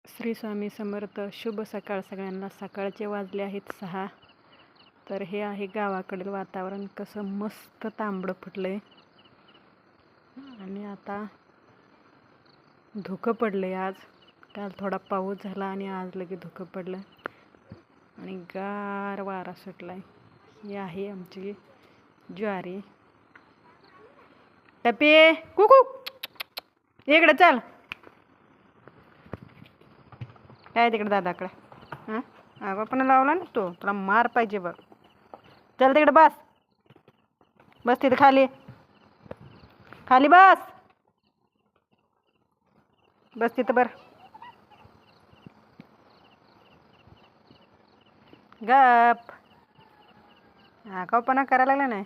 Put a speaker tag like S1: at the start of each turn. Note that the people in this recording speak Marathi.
S1: श्री स्वामी समर्थ. शुभ सकाळ सगळ्यांना. सकाळचे वाजले आहेत 6. तर हे आहे गावाकडील वातावरण. कसं मस्त तांबडं फुटलंय आणि आता धुकं पडलंय. आज काल थोडा पाऊस झाला आणि आज लगे धुकं पडलं आणि गार वारा सुटलाय. ही आहे आमची ज्वारी. टपी कुकू इकडे चल. काय तिकडे दादाकडे? हां अगं पण लावला ना तो, तुला मार पाहिजे बघ. चल तिकडे बस. बस तिथे खाली. खाली बस. बस तिथं बरं. गप. हा कपणा करायला लागला नाही.